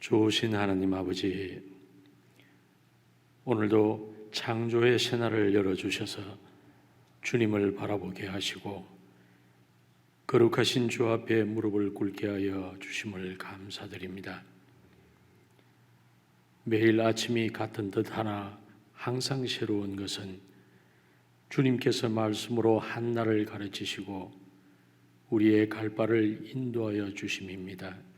좋으신 하나님 아버지, 오늘도 창조의 새날을 열어주셔서 주님을 바라보게 하시고 거룩하신 주 앞에 무릎을 꿇게 하여 주심을 감사드립니다. 매일 아침이 같은 듯 하나 항상 새로운 것은 주님께서 말씀으로 한날을 가르치시고 우리의 갈 바를 인도하여 주심입니다.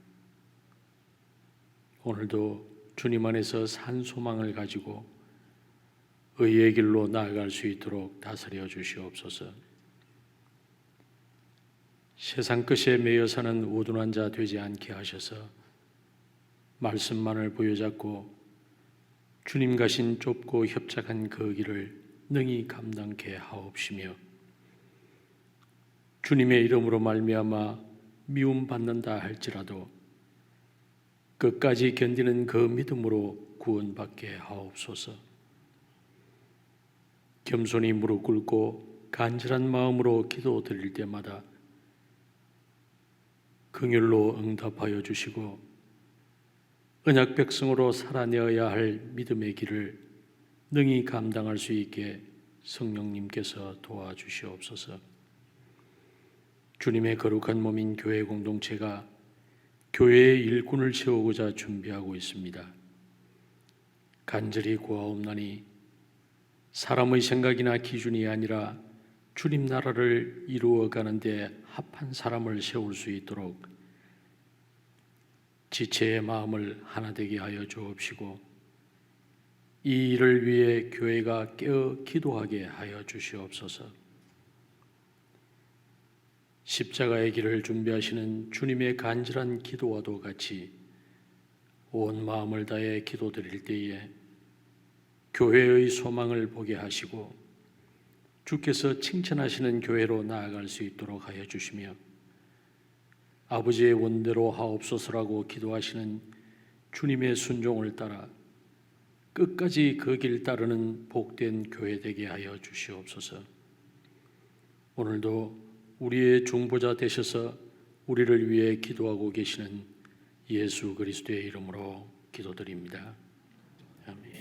오늘도 주님 안에서 산 소망을 가지고 의의 길로 나아갈 수 있도록 다스려 주시옵소서. 세상 끝에 매여 사는 우둔한 자 되지 않게 하셔서 말씀만을 부여잡고 주님 가신 좁고 협착한 그 길을 능히 감당케 하옵시며, 주님의 이름으로 말미암아 미움받는다 할지라도 끝까지 견디는 그 믿음으로 구원받게 하옵소서. 겸손히 무릎 꿇고 간절한 마음으로 기도드릴 때마다 긍휼로 응답하여 주시고 언약 백성으로 살아내어야 할 믿음의 길을 능히 감당할 수 있게 성령님께서 도와주시옵소서. 주님의 거룩한 몸인 교회 공동체가 교회의 일꾼을 세우고자 준비하고 있습니다. 간절히 구하옵나니 사람의 생각이나 기준이 아니라 주님 나라를 이루어가는 데 합한 사람을 세울 수 있도록 지체의 마음을 하나 되게 하여 주옵시고 이 일을 위해 교회가 깨어 기도하게 하여 주시옵소서. 십자가의 길을 준비하시는 주님의 간절한 기도와도 같이 온 마음을 다해 기도드릴 때에 교회의 소망을 보게 하시고 주께서 칭찬하시는 교회로 나아갈 수 있도록 하여 주시며 아버지의 원대로 하옵소서라고 기도하시는 주님의 순종을 따라 끝까지 그 길 따르는 복된 교회 되게 하여 주시옵소서. 오늘도 우리의 중보자 되셔서 우리를 위해 기도하고 계시는 예수 그리스도의 이름으로 기도드립니다. 아멘.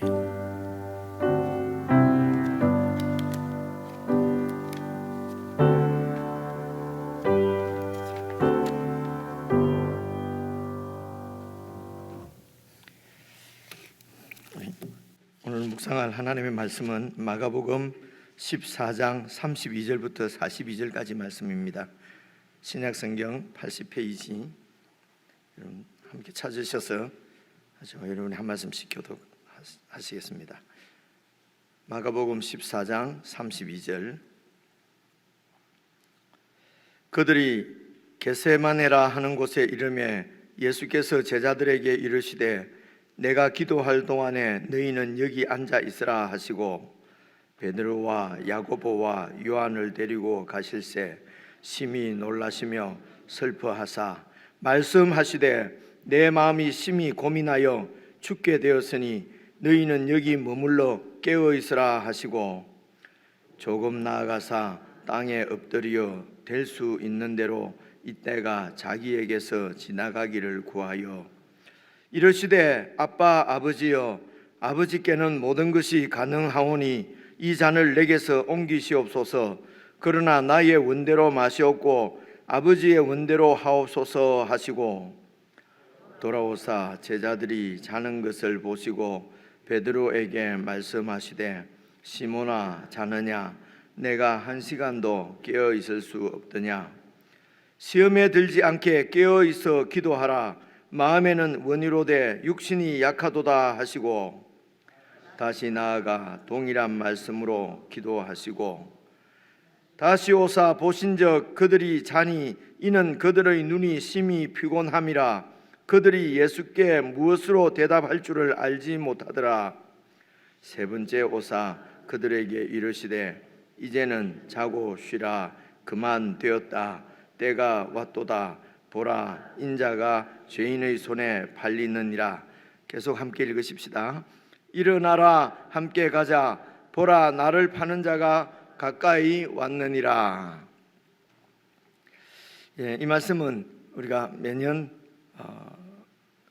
오늘 묵상할 하나님의 말씀은 마가복음 14장 32절부터 42절까지 말씀입니다. 신약성경 80페이지 여러분 함께 찾으셔서 여러분이 한 말씀씩 교독하시겠습니다. 마가복음 14장 32절. 그들이 겟세마네라 하는 곳에 이르매 예수께서 제자들에게 이르시되 내가 기도할 동안에 너희는 여기 앉아 있으라 하시고 베드로와 야고보와 요한을 데리고 가실새 심히 놀라시며 슬퍼하사 말씀하시되 내 마음이 심히 고민하여 죽게 되었으니 너희는 여기 머물러 깨어 있으라 하시고 조금 나아가사 땅에 엎드려 될 수 있는 대로 이때가 자기에게서 지나가기를 구하여 이르시되 아빠 아버지여 아버지께는 모든 것이 가능하오니 이 잔을 내게서 옮기시옵소서. 그러나 나의 원대로 마시옵고 아버지의 원대로 하옵소서 하시고 돌아오사 제자들이 자는 것을 보시고 베드로에게 말씀하시되 시몬아 자느냐 내가 한 시간도 깨어 있을 수 없더냐. 시험에 들지 않게 깨어 있어 기도하라. 마음에는 원이로되 육신이 약하도다 하시고 다시 나아가 동일한 말씀으로 기도하시고 다시 오사 보신즉 그들이 자니 이는 그들의 눈이 심히 피곤함이라. 그들이 예수께 무엇으로 대답할 줄을 알지 못하더라. 세 번째 오사 그들에게 이르시되 이제는 자고 쉬라. 그만 되었다. 때가 왔도다. 보라 인자가 죄인의 손에 팔리느니라. 계속 함께 읽으십시다. 일어나라 함께 가자. 보라 나를 파는 자가 가까이 왔느니라. 이 말씀은 우리가 매년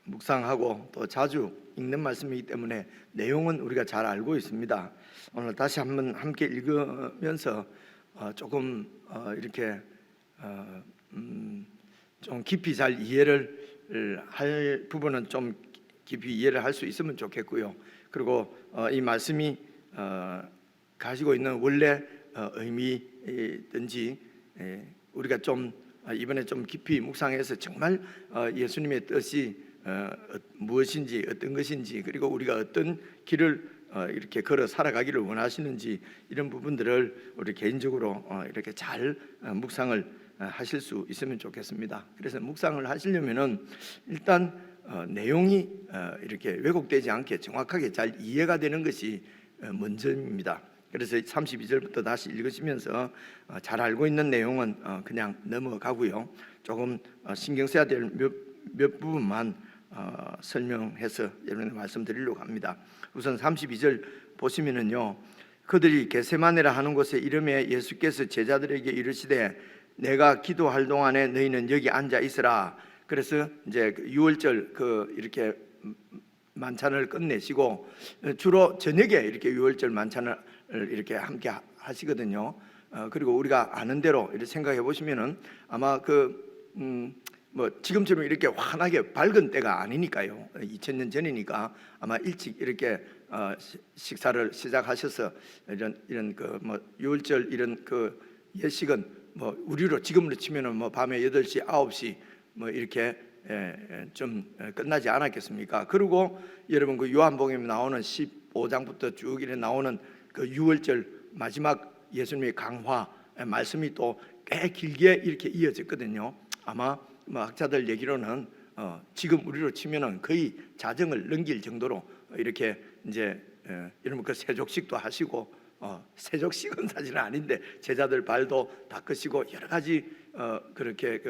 묵상하고 또 자주 읽는 말씀이기 때문에 내용은 우리가 잘 알고 있습니다. 오늘 다시 한번 함께 읽으면서 조금 이렇게 좀 깊이 잘 이해를 할 부분은 좀 깊이 이해를 할 수 있으면 좋겠고요. 그리고 이 말씀이 가지고 있는 원래 의미든지 우리가 좀 이번에 좀 깊이 묵상해서 정말 예수님의 뜻이 무엇인지 어떤 것인지 그리고 우리가 어떤 길을 이렇게 걸어 살아가기를 원하시는지 이런 부분들을 우리 개인적으로 이렇게 잘 묵상을 하실 수 있으면 좋겠습니다. 그래서 묵상을 하시려면은 일단 내용이 이렇게 왜곡되지 않게 정확하게 잘 이해가 되는 것이 먼저입니다. 그래서 32절부터 다시 읽으시면서 잘 알고 있는 내용은 그냥 넘어가고요. 조금 신경 써야 될 몇 부분만 설명해서 여러분께 말씀드리려고 합니다. 우선 32절 보시면은요, 그들이 겟세마네라 하는 곳에 이름에 예수께서 제자들에게 이르시되 내가 기도할 동안에 너희는 여기 앉아 있으라. 그래서 이제 6월절 이렇게 만찬을 끝내시고 주로 저녁에 이렇게 6월절 만찬을 이렇게 함께 하시거든요. 그리고 우리가 아는 대로 이렇게 생각해 보시면은 아마 뭐 지금처럼 이렇게 환하게 밝은 때가 아니니까요. 2000년 전이니까 아마 일찍 이렇게 식사를 시작하셔서 이런 뭐 6월절 이런 예식은 뭐 우리로 지금으로 치면은 뭐 밤에 8시, 9시 뭐 이렇게 좀 끝나지 않았겠습니까? 그리고 여러분 요한복음에 나오는 15장부터 쭉 이렇게 나오는 6월절 마지막 예수님의 강화 말씀이 또 꽤 길게 이렇게 이어졌거든요. 아마 뭐 학자들 얘기로는 지금 우리로 치면은 거의 자정을 넘길 정도로 이렇게 이제 여러분 세족식도 하시고 세족식은 사실은 아닌데 제자들 발도 닦으시고 여러 가지 그렇게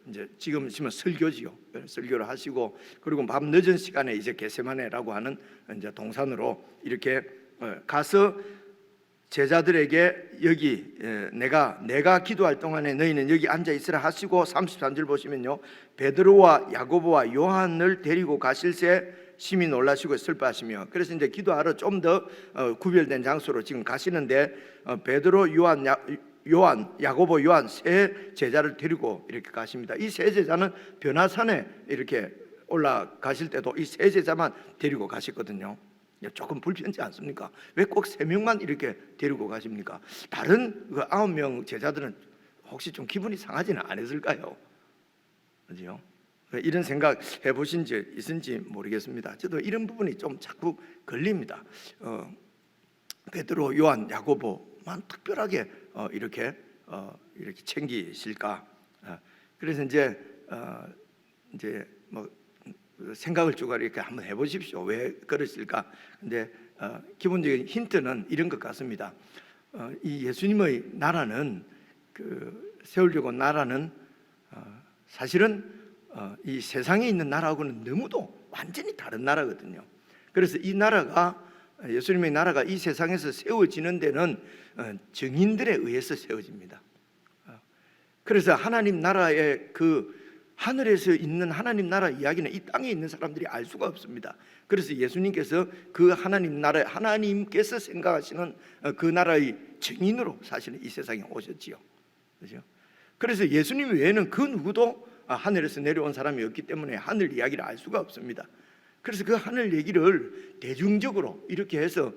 이제 지금 치면 설교지요. 설교를 하시고 그리고 밤 늦은 시간에 이제 겟세마네라고 하는 이제 동산으로 이렇게 가서 제자들에게 여기 내가 기도할 동안에 너희는 여기 앉아 있으라 하시고 33절 보시면요, 베드로와 야고보와 요한을 데리고 가실새 심히 놀라시고 슬퍼하시며, 그래서 이제 기도하러 좀 더 구별된 장소로 지금 가시는데 베드로, 요한, 야고보, 요한 세 제자를 데리고 이렇게 가십니다. 이 세 제자는 변화산에 이렇게 올라가실 때도 이 세 제자만 데리고 가셨거든요. 조금 불편하지 않습니까? 왜 꼭 3명만 이렇게 데리고 가십니까? 다른 9명 제자들은 혹시 좀 기분이 상하지는 않았을까요? 그죠? 이런 생각 해보신 적 있은지 모르겠습니다. 저도 이런 부분이 좀 자꾸 걸립니다. 베드로, 요한, 야고보만 특별하게 이렇게 챙기실까? 그래서 이제 뭐 생각을 쭉 이렇게 한번 해보십시오. 왜 그러실까? 근데 기본적인 힌트는 이런 것 같습니다. 이 예수님의 나라는 세우려고 나라는 사실은 이 세상에 있는 나라하고는 너무도 완전히 다른 나라거든요. 그래서 이 나라가 예수님의 나라가 이 세상에서 세워지는 데는 증인들에 의해서 세워집니다. 그래서 하나님 나라의 하늘에서 있는 하나님 나라 이야기는 이 땅에 있는 사람들이 알 수가 없습니다. 그래서 예수님께서 하나님 나라, 하나님께서 생각하시는 그 나라의 증인으로 사실은 이 세상에 오셨지요. 그렇죠? 그래서 예수님 외에는 그 누구도 하늘에서 내려온 사람이 없기 때문에 하늘 이야기를 알 수가 없습니다. 그래서 그 하늘 얘기를 대중적으로 이렇게 해서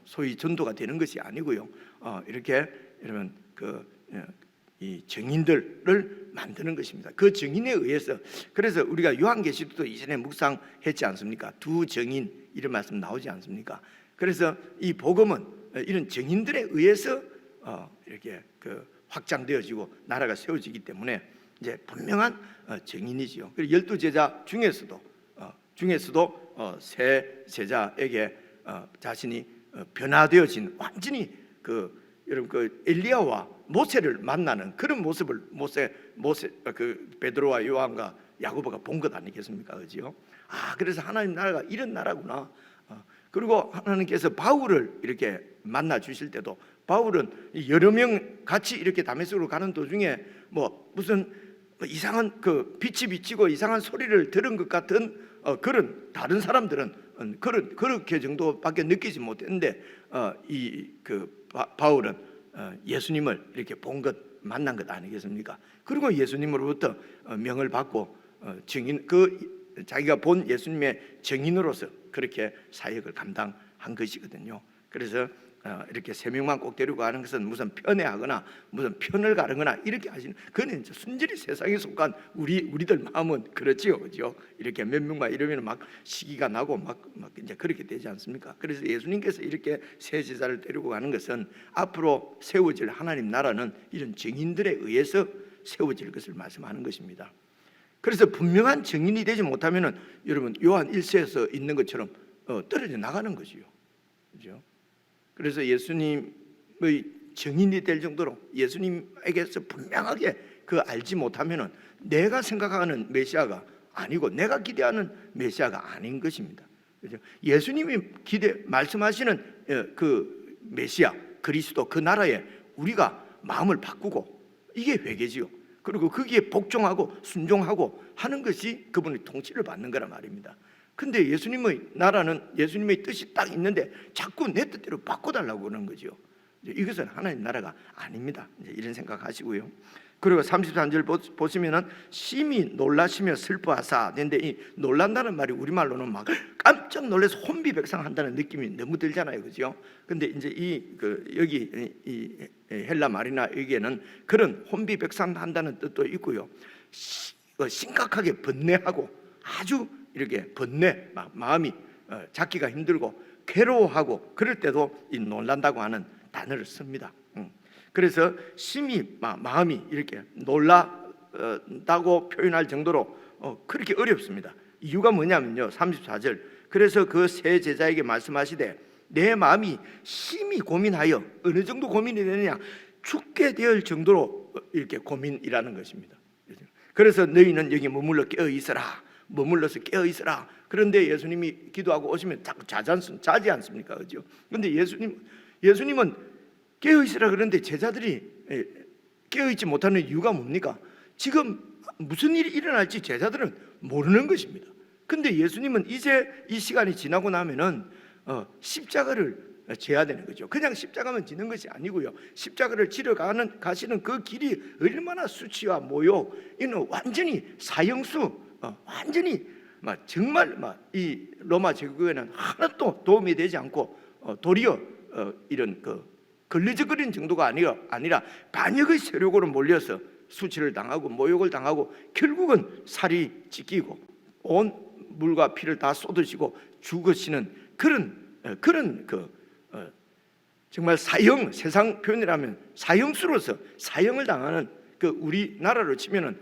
소위 전도가 되는 것이 아니고요. 이렇게 여러분 이 증인들을 만드는 것입니다. 그 증인에 의해서, 그래서 우리가 요한계시록도 이전에 묵상했지 않습니까? 2 증인 이런 말씀 나오지 않습니까? 그래서 이 복음은 이런 증인들에 의해서 이렇게 확장되어지고 나라가 세워지기 때문에 이제 분명한 증인이지요. 그리고 12제자 중에서도 세 제자에게 자신이 변화되어진 완전히 여러분 엘리야와 모세를 만나는 그런 모습을 모세 베드로와 요한과 야고보가 본 것 아니겠습니까? 그죠? 그래서 하나님 나라가 이런 나라구나. 그리고 하나님께서 바울을 이렇게 만나 주실 때도 바울은 여러 명 같이 이렇게 다메섹으로 가는 도중에 뭐 무슨 이상한 빛이 비치고 이상한 소리를 들은 것 같은 그런 다른 사람들은 그렇게 정도밖에 느끼지 못했는데 바울은 예수님을 이렇게 본 것, 만난 것 아니겠습니까? 그리고 예수님으로부터 명을 받고 증인, 자기가 본 예수님의 증인으로서 그렇게 사역을 감당한 것이거든요. 그래서 이렇게 세 명만 꼭 데리고 가는 것은 무슨 편애하거나 무슨 편을 가르거나 이렇게 하시는, 그는 이제 순전히 세상에 속한 우리들 마음은 그렇지요, 그죠? 이렇게 몇 명만 이러면 막 시기가 나고 막 이제 그렇게 되지 않습니까? 그래서 예수님께서 이렇게 세 제자를 데리고 가는 것은 앞으로 세워질 하나님 나라는 이런 증인들에 의해서 세워질 것을 말씀하는 것입니다. 그래서 분명한 증인이 되지 못하면은 여러분 요한 1세에서 있는 것처럼 떨어져 나가는 것이요, 그죠? 그래서 예수님의 증인이 될 정도로 예수님에게서 분명하게 알지 못하면은 내가 생각하는 메시아가 아니고 내가 기대하는 메시아가 아닌 것입니다. 그죠? 예수님이 말씀하시는 그 메시아 그리스도, 그 나라에 우리가 마음을 바꾸고, 이게 회개지요. 그리고 거기에 복종하고 순종하고 하는 것이 그분의 통치를 받는 거란 말입니다. 근데 예수님의 나라는 예수님의 뜻이 딱 있는데 자꾸 내 뜻대로 바꿔달라고 그러는 거죠. 이것은 하나님 나라가 아닙니다. 이제 이런 생각하시고요. 그리고 33절 보시면은 심히 놀라시며 슬퍼하사. 근데 이 놀란다는 말이 우리말로는 막 깜짝 놀라서 혼비백상한다는 느낌이 너무 들잖아요, 그죠? 근데 이제 여기 이 헬라 말이나 여기에는 그런 혼비백상한다는 뜻도 있고요. 심각하게 번뇌하고 아주 이렇게 마음이 잡기가 힘들고 괴로워하고 그럴 때도 이 놀란다고 하는 단어를 씁니다. 그래서 심히 마음이 이렇게 놀라다고 표현할 정도로 그렇게 어렵습니다. 이유가 뭐냐면요, 34절 그래서 그 세 제자에게 말씀하시되 내 마음이 심히 고민하여, 어느 정도 고민이 되느냐, 죽게 될 정도로 이렇게 고민이라는 것입니다. 그래서 너희는 여기 머물러 깨어있어라, 머물러서 깨어있어라. 그런데 예수님이 기도하고 오시면 자꾸 자지 않습니까? 그죠? 근데 예수님은 깨어있으라 그러는데 제자들이 깨어있지 못하는 이유가 뭡니까? 지금 무슨 일이 일어날지 제자들은 모르는 것입니다. 근데 예수님은 이제 이 시간이 지나고 나면은 십자가를 져야 되는 거죠. 그냥 십자가만 지는 것이 아니고요, 십자가를 지러 가시는 그 길이 얼마나 수치와 모욕, 이는 완전히 사형수, 완전히 정말 이 로마 제국에는 하나도 도움이 되지 않고 도리어 이런 걸리적거리는 정도가 아니라 반역의 세력으로 몰려서 수치를 당하고 모욕을 당하고 결국은 살이 찢기고 온 물과 피를 다 쏟으시고 죽으시는 그런 정말 사형, 세상 표현이라면 사형수로서 사형을 당하는 우리나라로 치면은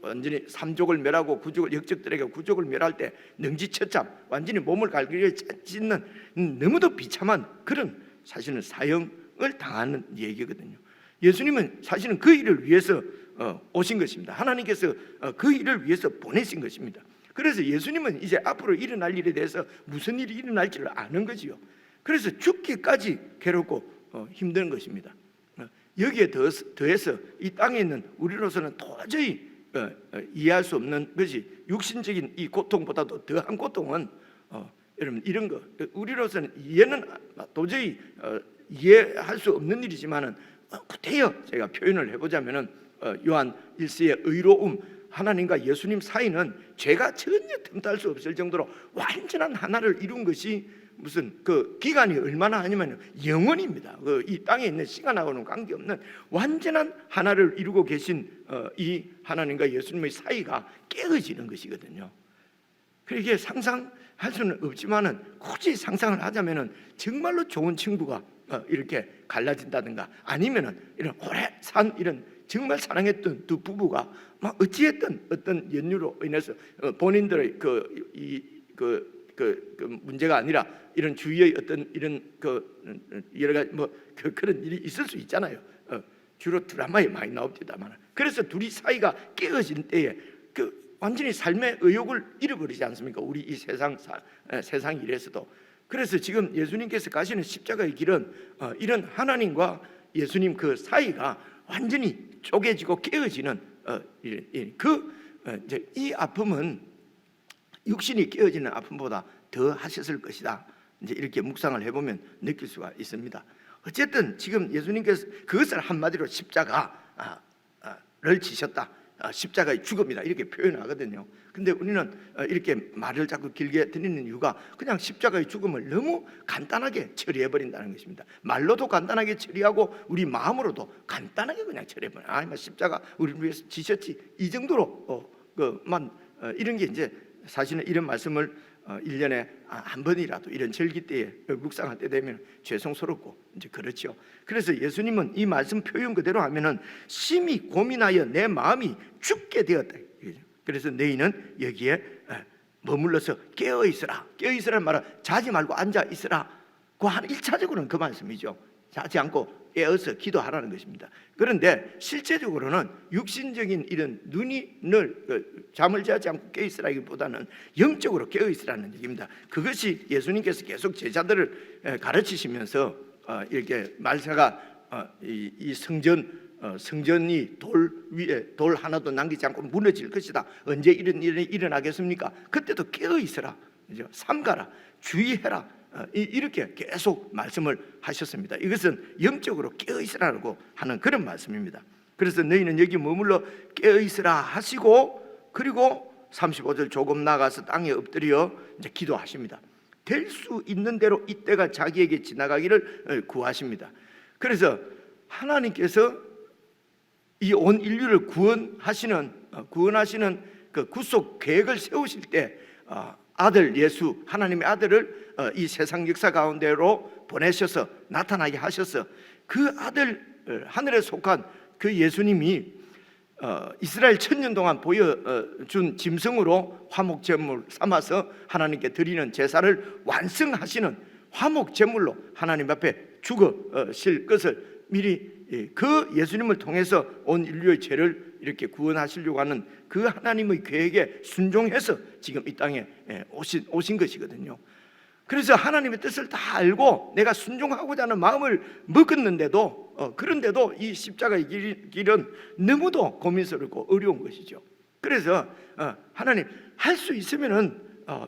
완전히 삼족을 멸하고 역적들에게 구족을 멸할 때 능지처참 완전히 몸을 갈기려 찢는 너무도 비참한 그런 사실은 사형을 당하는 얘기거든요. 예수님은 사실은 그 일을 위해서 오신 것입니다. 하나님께서 그 일을 위해서 보내신 것입니다. 그래서 예수님은 이제 앞으로 일어날 일에 대해서 무슨 일이 일어날지를 아는 거지요. 그래서 죽기까지 괴롭고 힘든 것입니다. 여기에 더해서 이 땅에 있는 우리로서는 도저히 이해할 수 없는 것이, 육신적인 이 고통보다도 더한 고통은 여러분 이런 거, 우리로서는 이해는 도저히 이해할 수 없는 일이지만은 구태여 제가 표현을 해보자면은 요한 1세의 의로움, 하나님과 예수님 사이는 죄가 전혀 틈탈 수 없을 정도로 완전한 하나를 이룬 것이 무슨 기간이 얼마나 하냐면 영원입니다. 이 땅에 있는 시간하고는 관계없는 완전한 하나를 이루고 계신 이 하나님과 예수님의 사이가 깨어지는 것이거든요. 그렇게 상상할 수는 없지만은 굳이 상상을 하자면은 정말로 좋은 친구가 이렇게 갈라진다든가, 아니면은 이런 오래 산 이런 정말 사랑했던 두 부부가 막 어찌했든 어떤 연유로 인해서 본인들의 문제가 아니라 이런 주위의 어떤 이런 여러 가지 그런 일이 있을 수 있잖아요. 주로 드라마에 많이 나옵니다만, 그래서 둘이 사이가 깨어진 때에 완전히 삶의 의욕을 잃어버리지 않습니까? 우리 이 세상 일에서도. 그래서 지금 예수님께서 가시는 십자가의 길은 이런 하나님과 예수님 그 사이가 완전히 쪼개지고 깨어지는 이 아픔은 육신이 깨어지는 아픔보다 더 하셨을 것이다. 이제 이렇게 묵상을 해보면 느낄 수가 있습니다. 어쨌든 지금 예수님께서 그것을 한마디로 십자가를 지셨다, 십자가의 죽음이다, 이렇게 표현하거든요. 근데 우리는 이렇게 말을 자꾸 길게 드리는 이유가 그냥 십자가의 죽음을 너무 간단하게 처리해 버린다는 것입니다. 말로도 간단하게 처리하고 우리 마음으로도 간단하게 그냥 처리해 버려. 아, 십자가 우리를 위해서 지셨지, 이 정도로 이런 게 이제 사실은 이런 말씀을 1년에 한 번이라도 이런 절기 때에 묵상할 때 되면 죄송스럽고 이제 그렇죠. 그래서 예수님은 이 말씀 표현 그대로 하면은 심히 고민하여 내 마음이 죽게 되었다. 그래서 너희는 여기에 머물러서 깨어 있으라. 깨어 있으라는 말은 자지 말고 앉아 있으라. 그 한 1차적으로는 그 말씀이죠. 자지 않고 깨어서 기도하라는 것입니다. 그런데 실제적으로는 육신적인 이런 눈이 늘 잠을 자지 않고 깨어 있으라기보다는 영적으로 깨어 있으라는 얘기입니다. 그것이 예수님께서 계속 제자들을 가르치시면서 이렇게 말세가 이 성전이 돌 위에 돌 하나도 남기지 않고 무너질 것이다. 언제 이런 일이 일어나겠습니까? 그때도 깨어 있으라, 삼가라, 주의해라, 이렇게 계속 말씀을 하셨습니다. 이것은 영적으로 깨어 있으라고 하는 그런 말씀입니다. 그래서 너희는 여기 머물러 깨어 있으라 하시고, 그리고 35절 조금 나가서 땅에 엎드려 이제 기도하십니다. 될 수 있는 대로 이때가 자기에게 지나가기를 구하십니다. 그래서 하나님께서 이 온 인류를 구원하시는 그 구속 계획을 세우실 때 아들 예수, 하나님의 아들을 이 세상 역사 가운데로 보내셔서 나타나게 하셔서 그 아들, 하늘에 속한 그 예수님이 이스라엘 천년 동안 보여준 짐승으로 화목제물 삼아서 하나님께 드리는 제사를 완성하시는 화목제물로 하나님 앞에 죽으실 것을 미리 그 예수님을 통해서 온 인류의 죄를 이렇게 구원하시려고 하는 그 하나님의 계획에 순종해서 지금 이 땅에 오신 것이거든요. 그래서 하나님의 뜻을 다 알고 내가 순종하고자 하는 마음을 먹었는데도 그런데도 이 십자가의 길은 너무도 고민스럽고 어려운 것이죠. 그래서 하나님 할 수 있으면은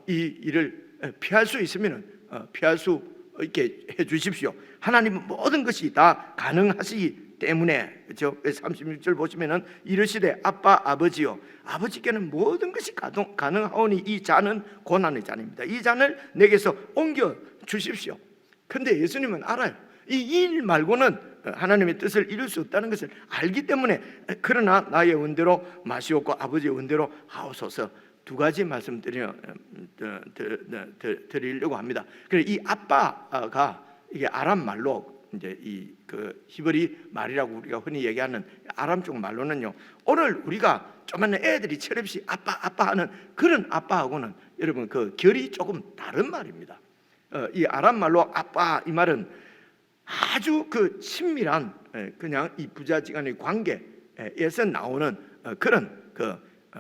이 일을 피할 수 있으면은 피할 수 있게 해 주십시오. 하나님은 모든 것이 다 가능하시기 때문에, 그렇죠? 36절 보시면은 이르시되 아빠 아버지요, 아버지께는 모든 것이 가능하오니 이 잔은 고난의 잔입니다. 이 잔을 내게서 옮겨 주십시오. 근데 예수님은 알아요. 이 일 말고는 하나님의 뜻을 이룰 수 없다는 것을 알기 때문에, 그러나 나의 은대로 마시옵고 아버지의 은대로 하옵소서, 두 가지 말씀 드리려고 합니다. 그래서 이 아빠가 이게 아람 말로 이제 그 히브리 말이라고 우리가 흔히 얘기하는 아람 쪽 말로는요, 오늘 우리가 조그만 애들이 철없이 아빠 하는 그런 아빠하고는 여러분 그 결이 조금 다른 말입니다. 이 아람 말로 아빠, 이 말은 아주 그 친밀한 그냥 이 부자지간의 관계에서 나오는 그런 그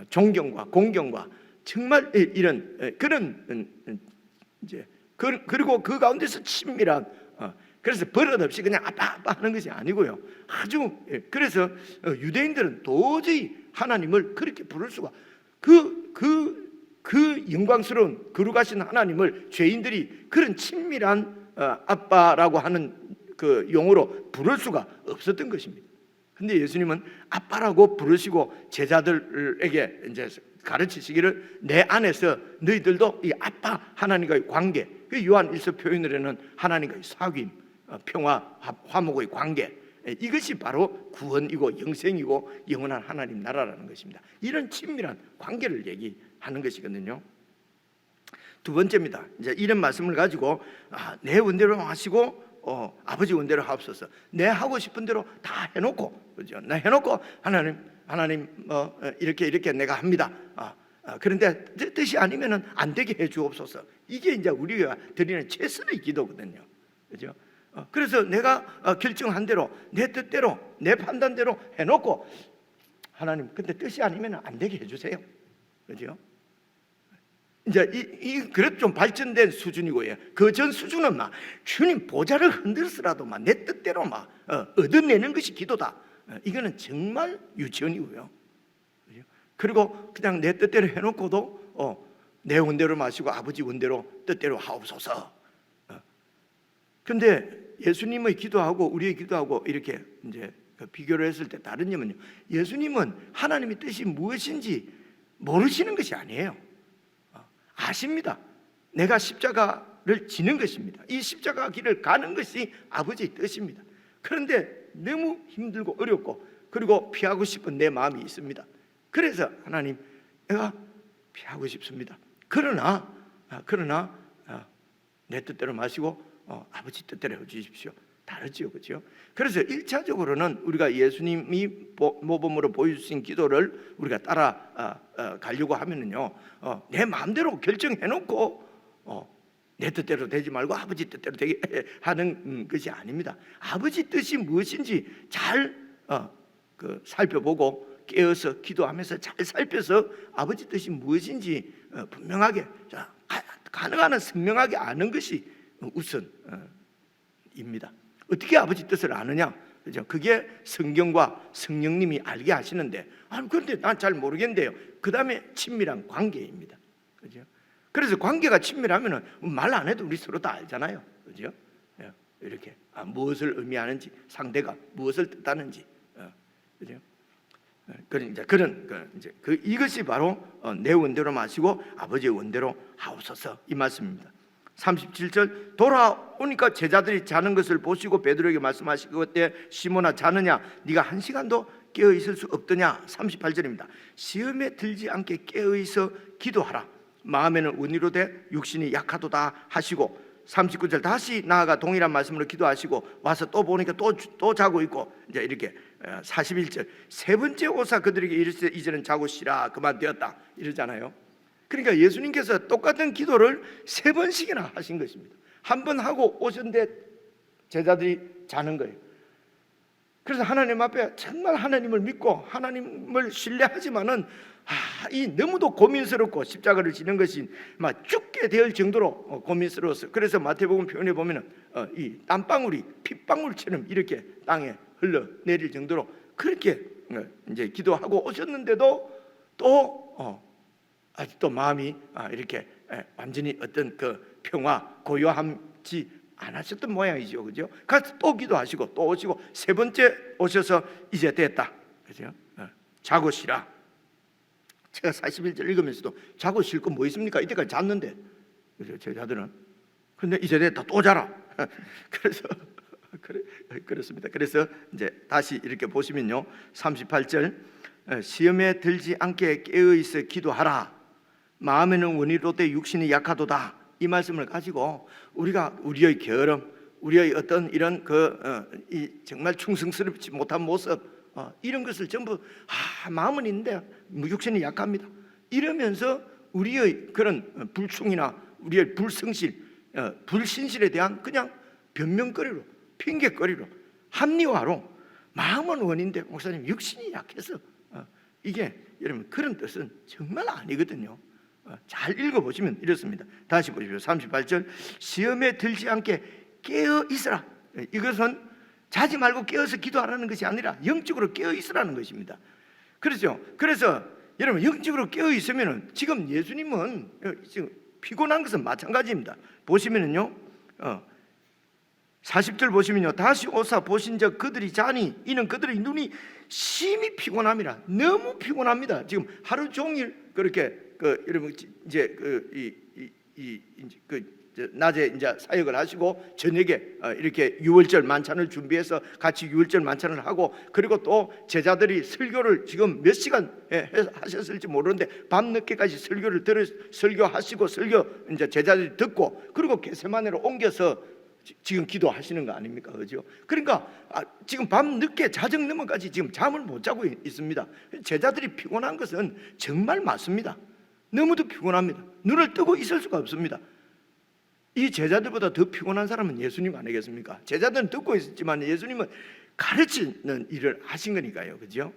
존경과 공경과 정말 이런 그런 이제 그리고 그 가운데서 친밀한, 그래서 버릇없이 그냥 아빠 하는 것이 아니고요. 아주 그래서 유대인들은 도저히 하나님을 그렇게 부를 수가, 그 영광스러운 거룩하신 하나님을 죄인들이 그런 친밀한 아빠라고 하는 그 용어로 부를 수가 없었던 것입니다. 근데 예수님은 아빠라고 부르시고 제자들에게 이제 가르치시기를 내 안에서 너희들도 이 아빠 하나님과의 관계, 그 요한 1서 표현으로는 하나님과의 사귐, 평화, 화목의 관계, 이것이 바로 구원이고 영생이고 영원한 하나님 나라라는 것입니다. 이런 친밀한 관계를 얘기하는 것이거든요. 두 번째입니다. 이제 이런 말씀을 가지고 내 원대로 하시고 아버지 원대로 하옵소서. 내 하고 싶은 대로 다 해놓고, 그죠? 나 해놓고 하나님 이렇게 내가 합니다. 그런데 뜻이 아니면은 안 되게 해 주옵소서. 이게 이제 우리가 드리는 최선의 기도거든요, 그죠? 그래서 내가 결정한 대로 내 뜻대로 내 판단대로 해놓고 하나님, 근데 뜻이 아니면 안 되게 해주세요, 그죠? 이제 그래도 좀 발전된 수준이고요. 그 전 수준은 막 주님 보좌를 흔들어서라도 막 내 뜻대로 막 얻어내는 것이 기도다. 이거는 정말 유치원이고요. 그리고 그냥 내 뜻대로 해놓고도 내 원대로 마시고 아버지 원대로 뜻대로 하옵소서. 그런데 예수님의 기도하고 우리의 기도하고 이렇게 이제 비교를 했을 때 다른 점은요, 예수님은 하나님의 뜻이 무엇인지 모르시는 것이 아니에요. 아십니다. 내가 십자가를 지는 것입니다. 이 십자가 길을 가는 것이 아버지의 뜻입니다. 그런데 너무 힘들고 어렵고 그리고 피하고 싶은 내 마음이 있습니다. 그래서 하나님, 내가 피하고 싶습니다. 그러나 내 뜻대로 마시고 아버지 뜻대로 해주십시오. 다르지요, 그렇죠? 그래서 1차적으로는 우리가 예수님이 모범으로 보여주신 기도를 우리가 따라 가려고 하면은요, 내 마음대로 결정해놓고 내 뜻대로 되지 말고 아버지 뜻대로 되게 하는 것이 아닙니다. 아버지 뜻이 무엇인지 잘 살펴보고 깨어서 기도하면서 잘 살펴서 아버지 뜻이 무엇인지 분명하게, 가능한 한 선명하게 아는 것이 우선입니다. 어떻게 아버지 뜻을 아느냐? 그죠? 그게 성경과 성령님이 알게 하시는데, 그런데 난 잘 모르겠는데요. 그 다음에 친밀한 관계입니다. 그죠? 그래서 관계가 친밀하면은 말 안 해도 우리 서로 다 알잖아요. 그죠? 이렇게 무엇을 의미하는지, 상대가 무엇을 뜻하는지, 그죠? 이것이 바로 내 원대로 마시고 아버지의 원대로 하옵소서, 이 말씀입니다. 37절, 돌아오니까 제자들이 자는 것을 보시고 베드로에게 말씀하시되 시몬아, 자느냐? 네가 한 시간도 깨어 있을 수 없더냐? 38절입니다. 시험에 들지 않게 깨어 있어 기도하라. 마음에는 원이로되 육신이 약하도다 하시고, 39절, 다시 나아가 동일한 말씀으로 기도하시고 와서 또 보니까 또 자고 있고, 이제 이렇게 41절, 세 번째 오사 그들에게 이르시되 이제는 자고 쉬라, 그만되었다, 이러잖아요. 그러니까 예수님께서 똑같은 기도를 세 번씩이나 하신 것입니다. 한 번 하고 오셨는데 제자들이 자는 거예요. 그래서 하나님 앞에 정말 하나님을 믿고 하나님을 신뢰하지만은 이 너무도 고민스럽고 십자가를 지는 것이 막 죽게 될 정도로 고민스러웠어요. 그래서 마태복음 표현에 보면은 이 땀방울이 핏방울처럼 이렇게 땅에 흘러내릴 정도로 그렇게 이제 기도하고 오셨는데도 또 아직도 마음이 이렇게 완전히 어떤 그 평화, 고요함지 않으셨던 모양이죠, 그죠? 그래서 또 기도하시고 또 오시고 세 번째 오셔서 이제 됐다, 그죠? 자고 쉬라. 제가 41절 읽으면서도 자고 쉴 거 뭐 있습니까? 이때까지 잤는데, 그죠? 제자들은. 근데 이제 됐다, 또 자라. 그래서 그렇습니다. 그래서 이제 다시 이렇게 보시면요, 38절, 시험에 들지 않게 깨어 있어 기도하라. 마음에는 원이로되 육신이 약하도다. 이 말씀을 가지고 우리가 우리의 게으름, 우리의 어떤 이런 이 정말 충성스럽지 못한 모습, 이런 것을 전부 마음은 있는데 육신이 약합니다, 이러면서 우리의 그런 불충이나 우리의 불성실, 불신실에 대한 그냥 변명거리로, 핑계거리로, 합리화로 마음은 원인데 목사님 육신이 약해서, 이게 여러분 그런 뜻은 정말 아니거든요. 잘 읽어보시면 이렇습니다. 다시 보십시오. 38절, 시험에 들지 않게 깨어 있으라. 이것은 자지 말고 깨어서 기도하라는 것이 아니라 영적으로 깨어 있으라는 것입니다. 그렇죠? 그래서 여러분 영적으로 깨어 있으면은 지금 예수님은 지금 피곤한 것은 마찬가지입니다. 보시면은요, 40절 보시면요, 다시 오사 보신즉 그들이 자니 이는 그들의 눈이 심히 피곤함이라. 너무 피곤합니다. 지금 하루 종일 그렇게 여러분 이제 낮에 이제 사역을 하시고 저녁에 이렇게 유월절 만찬을 준비해서 같이 유월절 만찬을 하고, 그리고 또 제자들이 설교를 지금 몇 시간 하셨을지 모르는데 밤 늦게까지 설교하시고 설교 이제 제자들이 듣고, 그리고 겟세마네로 옮겨서 지금 기도하시는 거 아닙니까, 그죠? 그러니까 지금 밤 늦게 자정 넘어까지 지금 잠을 못 자고 있습니다. 제자들이 피곤한 것은 정말 맞습니다. 너무도 피곤합니다. 눈을 뜨고 있을 수가 없습니다. 이 제자들보다 더 피곤한 사람은 예수님 아니겠습니까? 제자들은 듣고 있었지만 예수님은 가르치는 일을 하신 거니까요, 그죠?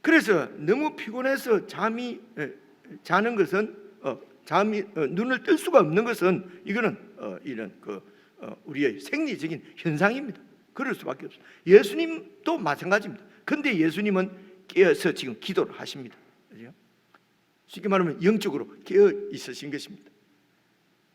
그래서 너무 피곤해서 자는 것은 눈을 뜰 수가 없는 것은 이거는 이런 우리의 생리적인 현상입니다. 그럴 수밖에 없어요. 예수님도 마찬가지입니다. 근데 예수님은 깨어서 지금 기도를 하십니다, 그죠? 쉽게 말하면 영적으로 깨어 있으신 것입니다.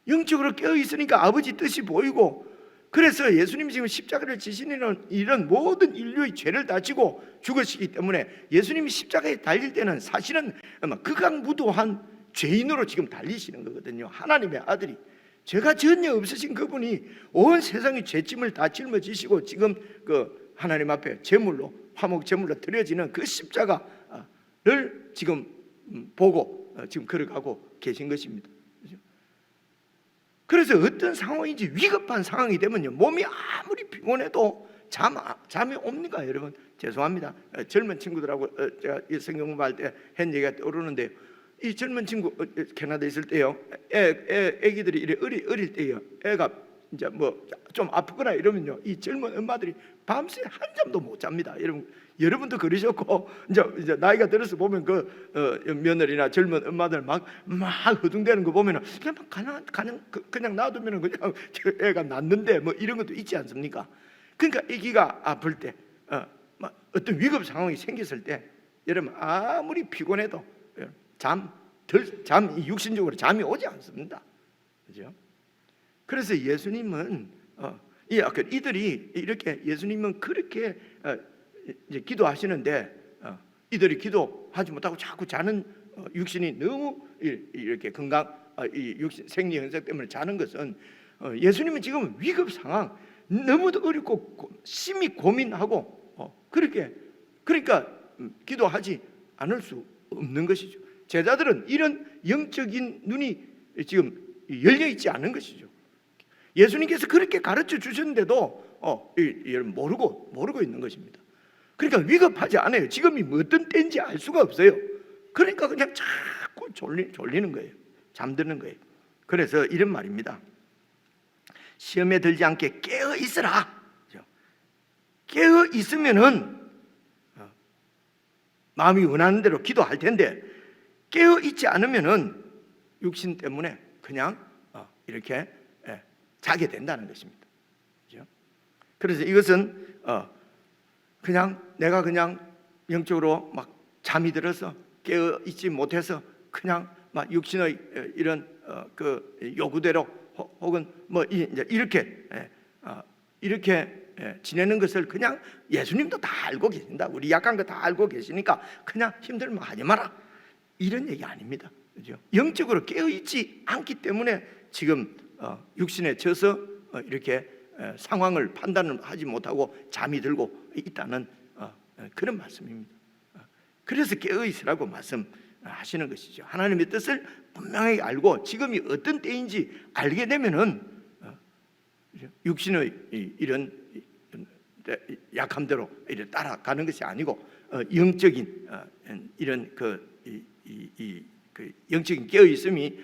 영적으로 깨어 있으니까 아버지 뜻이 보이고, 그래서 예수님이 지금 십자가를 지시는 이런 모든 인류의 죄를 다 지고 죽으시기 때문에 예수님이 십자가에 달릴 때는 사실은 극악무도한 죄인으로 지금 달리시는 거거든요. 하나님의 아들이, 죄가 전혀 없으신 그분이 온 세상의 죄짐을 다 짊어지시고 지금 그 하나님 앞에 제물로, 화목 제물로 드려지는 그 십자가를 지금 보고 지금 걸어가고 계신 것입니다. 그래서 어떤 상황인지 위급한 상황이 되면요, 몸이 아무리 피곤해도 잠이 옵니까? 여러분, 죄송합니다. 젊은 친구들하고 제가 이 성경 공부할 때 한 얘기가 떠오르는데요, 이 젊은 친구 캐나다에 있을 때요, 애기들이 이래 어릴 때요, 애가 이제 뭐 좀 아프거나 이러면요, 이 젊은 엄마들이 밤새 한잠도 못 잡니다. 여러분도 그러셨고, 이제 나이가 들어서 보면 그 며느리나 젊은 엄마들 막 허둥대는 거 보면은 그냥 놔두면은 그냥 애가 낫는데 뭐 이런 것도 있지 않습니까? 그러니까 아기가 아플 때, 어떤 위급 상황이 생겼을 때, 여러분 아무리 피곤해도 육신적으로 잠이 오지 않습니다. 그죠? 그래서 예수님은 이들이 이렇게, 예수님은 그렇게 이제 기도하시는데 이들이 기도하지 못하고 자꾸 자는, 육신이 너무 이렇게 이 육신 생리 현상 때문에 자는 것은, 예수님은 지금 위급 상황, 너무도 어렵고 심히 고민하고 그러니까 기도하지 않을 수 없는 것이죠. 제자들은 이런 영적인 눈이 지금 열려 있지 않은 것이죠. 예수님께서 그렇게 가르쳐 주셨는데도 모르고 있는 것입니다. 그러니까 위급하지 않아요. 지금이 어떤 때인지 알 수가 없어요. 그러니까 그냥 자꾸 졸리는 거예요. 잠드는 거예요. 그래서 이런 말입니다. 시험에 들지 않게 깨어 있으라. 깨어 있으면은 마음이 원하는 대로 기도할 텐데, 깨어 있지 않으면은 육신 때문에 그냥 이렇게 자게 된다는 것입니다. 그래서 이것은 내가 그냥 영적으로 막 잠이 들어서 깨어 있지 못해서 그냥 막 육신의 이런 그 요구대로 혹은 뭐 이제 이렇게 지내는 것을 그냥 예수님도 다 알고 계신다. 우리 약한 거 다 알고 계시니까 그냥 힘들면 하지 마라, 이런 얘기 아닙니다. 그죠? 영적으로 깨어 있지 않기 때문에 지금 육신에 져서 이렇게 상황을 판단을 하지 못하고 잠이 들고 있다는 그런 말씀입니다. 그래서 깨어 있으라고 말씀하시는 것이죠. 하나님의 뜻을 분명히 알고 지금이 어떤 때인지 알게 되면은 육신의 이런 약함대로 이렇게 따라가는 것이 아니고 영적인 이런 그 영적인 깨어 있음이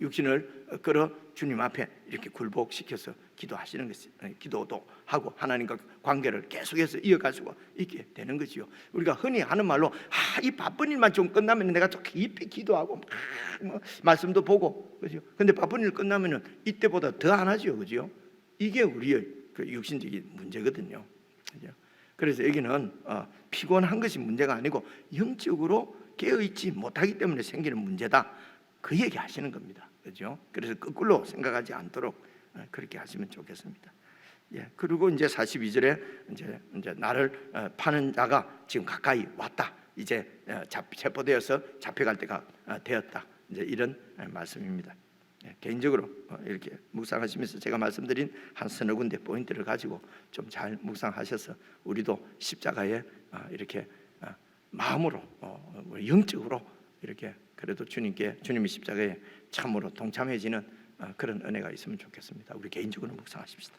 육신을 끌어 주님 앞에 이렇게 굴복시켜서 기도하시는 것이, 기도도 하고 하나님과 관계를 계속해서 이어갈 수가 있게 되는 거지요. 우리가 흔히 하는 말로 이 바쁜 일만 좀 끝나면 내가 좀 깊이 기도하고 뭐 말씀도 보고, 그죠? 근데 바쁜 일 끝나면은 이때보다 더 안 하죠, 그죠? 이게 우리의 그 육신적인 문제거든요. 그죠? 그래서 여기는 피곤한 것이 문제가 아니고 영적으로 깨어있지 못하기 때문에 생기는 문제다, 그 얘기 하시는 겁니다. 그죠? 그래서 거꾸로 생각하지 않도록 그렇게 하시면 좋겠습니다. 그리고 이제 42절에 이제 나를 파는 자가 지금 가까이 왔다. 이제 체포되어서 잡혀갈 때가 되었다. 이제 이런 말씀입니다. 개인적으로 이렇게 묵상하시면서 제가 말씀드린 한 서너 군데 포인트를 가지고 좀 잘 묵상하셔서 우리도 십자가에 이렇게 마음으로 영적으로 이렇게 그래도 주님의 십자가에 참으로 동참해지는 그런 은혜가 있으면 좋겠습니다. 우리 개인적으로 묵상하십시다.